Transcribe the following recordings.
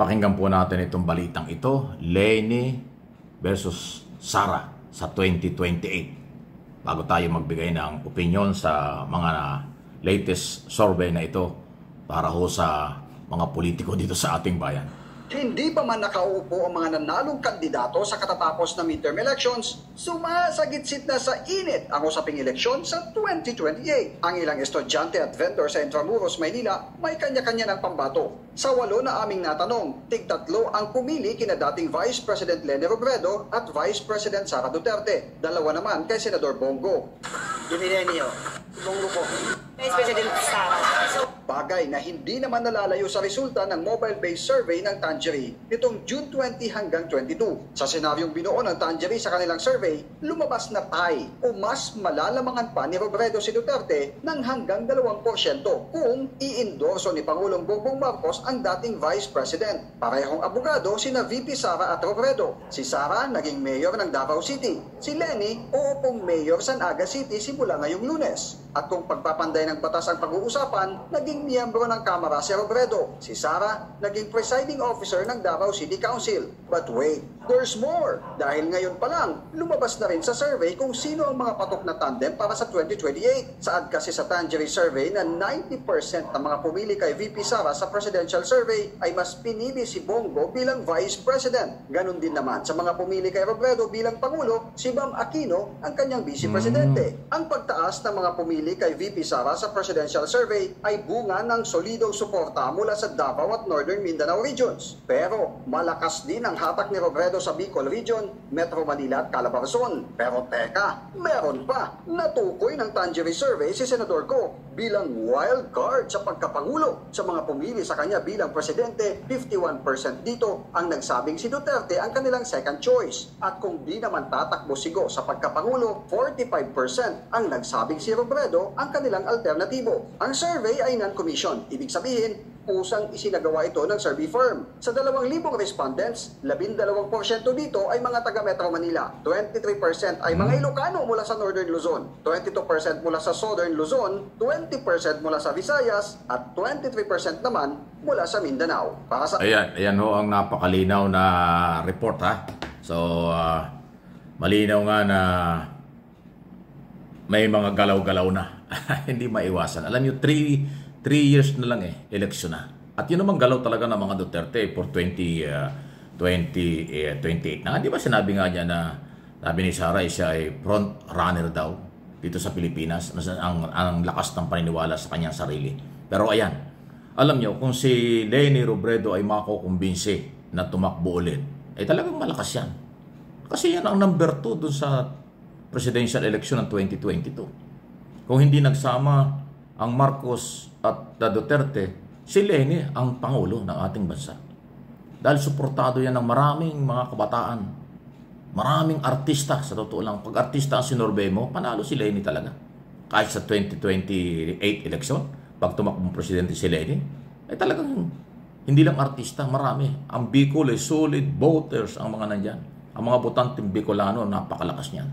Pakinggan po natin itong balitang ito, Leni versus Sara sa 2028. Bago tayo magbigay ng opinion sa mga latest survey na ito para ho sa mga politiko dito sa ating bayan. Hindi pa man nakaupo ang mga nanalong kandidato sa katatapos na midterm elections, sumasagitsit na sa init ang usaping eleksyon sa 2028. Ang ilang estudyante at vendor sa Intramuros, Maynila, may kanya-kanya ng pambato. Sa 8 na aming natanong, tig-3 ang pumili kina dating Vice President Leni Robredo at Vice President Sara Duterte. 2 naman kay Senador Bongo. Dumilenio, Bongo po. Vice President Sara. Bagay na hindi naman nalalayo sa resulta ng mobile-based survey ng Tangery nitong June 20 hanggang 22. Sa senaryong binuo ng Tangery sa kanilang survey, lumabas na tie o mas malalamangan pa ni Robredo si Duterte ng hanggang 2% kung i-endorso ni Pangulong Bongbong Marcos ang dating Vice President. Parehong abogado sina VP Sara at Robredo. Si Sara naging mayor ng Davao City. Si Leni uupong mayor sa Naga City simula ngayong Lunes. At kung pagpapanday ng batas ang pag-uusapan, naging miyembro ng Kamara si Robredo. Si Sara, naging presiding officer ng Davao City Council. But wait, there's more! Dahil ngayon pa lang, lumabas na rin sa survey kung sino ang mga patok na tandem para sa 2028. Saad kasi sa Tangery survey na 90% ng mga pumili kay VP Sara sa presidential survey ay mas pinili si Bongo bilang Vice President. Ganon din naman sa mga pumili kay Robredo bilang Pangulo, si Bam Aquino ang kanyang Vice Presidente. Ang pagtaas ng mga pumili kay VP Sara sa presidential survey ay bunga ng solidong suporta mula sa Davao at Northern Mindanao regions. Pero malakas din ang hatak ni Robredo sa Bicol Region, Metro Manila at Calabarzon. Pero teka, meron pa. Natukoy ng Tangery survey si Senador Go bilang wild card sa pagkapangulo. Sa mga pumili sa kanya bilang presidente, 51% dito ang nagsabing si Duterte ang kanilang second choice. At kung di naman tatakbo si Go sa pagkapangulo, 45% ang nagsabing si Robredo ang kanilang alternatibo. Ang survey ay non-commission. Ibig sabihin, pusang isinagawa ito ng survey firm. Sa 2,000 respondents, 12% dito ay mga taga Metro Manila, 23% ay mga Ilocano mula sa Northern Luzon, 22% mula sa Southern Luzon, 20% mula sa Visayas, at 23% naman mula sa Mindanao. Para sa Ayan ho ang napakalinaw na report ha. So, malinaw nga na may mga galaw-galaw na. Hindi maiwasan. Alam nyo, 3 years na lang eleksyon na. At yun naman galaw talaga ng mga Duterte for 2028 na. Di ba sinabi nga niya na sabi ni Sara siya ay front runner daw dito sa Pilipinas. Ang lakas ng paniniwala sa kanyang sarili. Pero ayan, alam nyo, kung si Leni Robredo ay makukumbinsi na tumakbo ulit, ay talagang malakas yan. Kasi yan ang number 2 dun sa presidential election ng 2022. Kung hindi nagsama ang Marcos at Duterte, si Leni ang Pangulo ng ating bansa. Dahil suportado yan ng maraming mga kabataan, maraming artista, sa totoo lang. Pag artista ang sinorbe mo, panalo si Leni talaga. Kahit sa 2028 election, pag tumakbong presidente si Leni, ay talagang hindi lang artista, marami. Ang Bicol ay solid voters ang mga nandyan. Ang mga botanteng Bicolano, napakalakas niyan.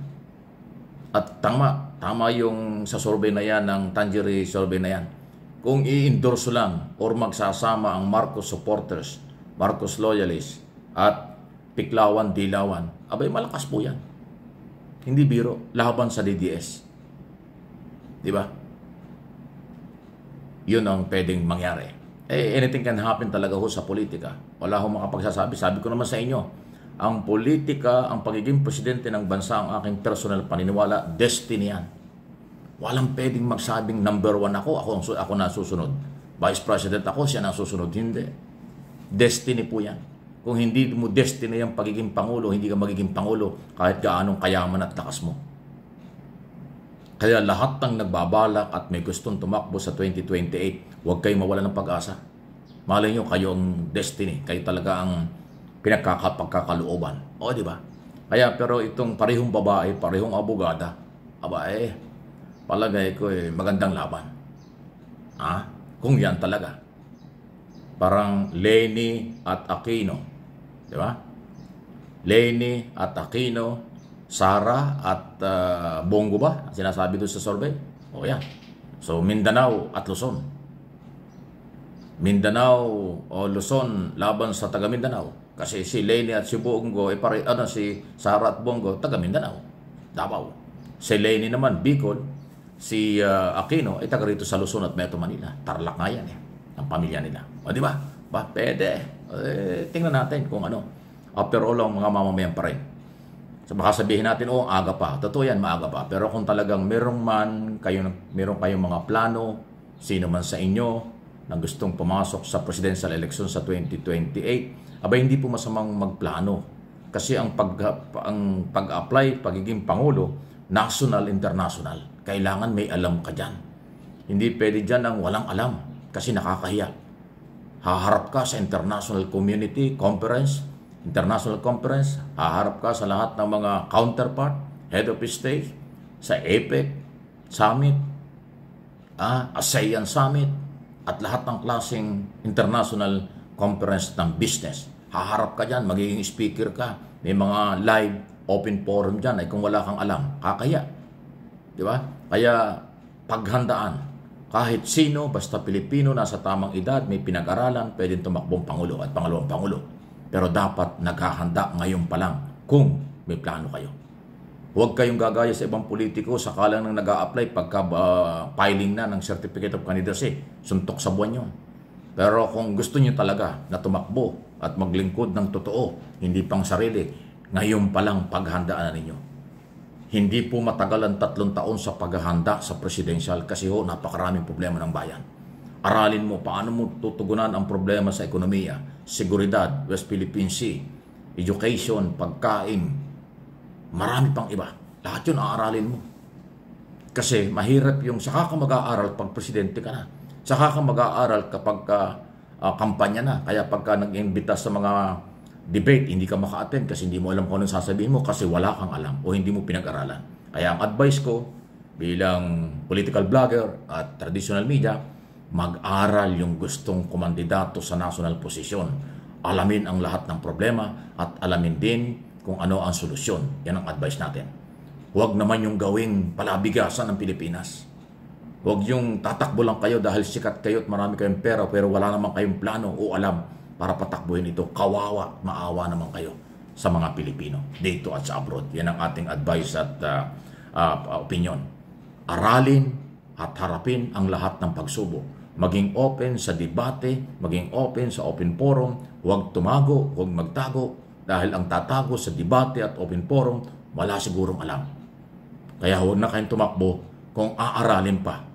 At tama yung sa survey na yan, ng Tangery survey na yan. Kung i-endorso lang or magsasama ang Marcos supporters, Marcos loyalists, at Piklawan, Dilawan, abay malakas po yan. Hindi biro, laban sa DDS. Di ba? Yun ang pwedeng mangyari. Anything can happen talaga ho sa politika. Wala akong makapagsasabi. Sabi ko naman sa inyo, ang politika, ang pagiging presidente ng bansa, ang aking personal paniniwala, destiny yan. Walang pwedeng magsabing number 1 ako na susunod. Vice President ako, siya na susunod. Hindi. Destiny po yan. Kung hindi mo destiny ang pagiging Pangulo, hindi ka magiging Pangulo kahit gaanong kayaman at lakas mo. Kaya lahat ng nagbabalak at may gustong tumakbo sa 2028, huwag kayo mawala ng pag-asa. Malay nyo, kayo ang destiny. Kayo talaga ang pinagkakakalooban. O, di ba? Kaya, pero itong parehong babae, parehong abogada, palagay ko magandang laban. Kung yan talaga. Parang Leni at Aquino. Di ba? Leni at Aquino, Sara at Bongo ba? Sinasabi doon sa survey. O yan. So, Mindanao at Luzon. Mindanao o Luzon laban sa taga Mindanao. Kasi si Leni at si Bongo, si Sara at Bongo, taga Mindanao, Davao. Si Leni naman, Bicol, si Aquino ay taga rito sa Luzon at Metro Manila. Tarlac nga yan ang pamilya nila. O di ba? Pwede. Tingnan natin kung ano. After all, ang mga mamamayan pa rin. So baka sabihin natin, aga pa. Totoo yan, maaga pa. Pero kung talagang meron kayong mga plano, sino man sa inyo na gustong pumasok sa presidential election sa 2028, hindi po masamang magplano. Kasi ang pag-apply, pagiging Pangulo, national, international. Kailangan may alam ka dyan. Hindi pwede dyan ang walang alam kasi nakakahiya. Haharap ka sa international conference, haharap ka sa lahat ng mga counterpart, head of state, sa APEC, summit, ASEAN summit, at lahat ng klaseng international conference ng business. Haharap ka dyan, magiging speaker ka, may mga live open forum dyan, ay kung wala kang alam, kakaya. Di ba? Kaya paghandaan, kahit sino, basta Pilipino, nasa tamang edad, may pinag-aralan, pwedeng tumakbong Pangulo at Pangalawang Pangulo. Pero dapat naghahanda ngayon pa lang kung may plano kayo. Huwag kayong gagaya sa ibang politiko, sakalang nang nag-a-apply pagka filing na ng Certificate of Candidacy, suntok sa buwan yun. Pero kung gusto niyo talaga na tumakbo at maglingkod ng totoo, hindi pang sarili, ngayon pa lang paghandaan ninyo. Hindi po matagal ang 3 taon sa paghahanda sa presidential kasi napakaraming problema ng bayan. Aralin mo paano mo tutugunan ang problema sa ekonomiya, seguridad, West Philippine Sea, education, pagkain, marami pang iba. Lahat yun aaralin mo. Kasi mahirap yung saka ka mag-aaral pag presidente ka na. Saka ka mag-aaral kapag kampanya na. Kaya pagka nag-imbita sa mga debate, hindi ka maka-attend kasi hindi mo alam kung anong sasabihin mo kasi wala kang alam o hindi mo pinag-aralan. Kaya ang advice ko bilang political blogger at traditional media, mag-aral yung gustong kumandidato sa national posisyon. Alamin ang lahat ng problema at alamin din kung ano ang solusyon. Yan ang advice natin. Huwag naman yung gawing palabigasan ng Pilipinas. Huwag yung tatakbo lang kayo dahil sikat kayo at marami kayong pera pero wala naman kayong plano o alam para patakbuhin ito. Kawawa, maawa naman kayo sa mga Pilipino dito at sa abroad. Yan ang ating advice at opinion. Aralin at harapin ang lahat ng pagsubok. Maging open sa debate, maging open sa open forum, huwag tumago, huwag magtago, dahil ang tatago sa debate at open forum, wala sigurong alam. Kaya huwag na kayong tumakbo kung aaralin pa.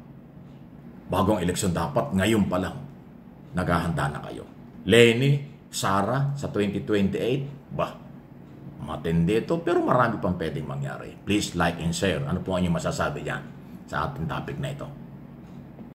Bagong eleksyon dapat, ngayon pa lang, naghahanda na kayo. Leni, Sara, sa 2028, matindi ito, pero marami pang pwedeng mangyari. Please like and share. Ano po ang inyong masasabi dyan sa ating topic na ito?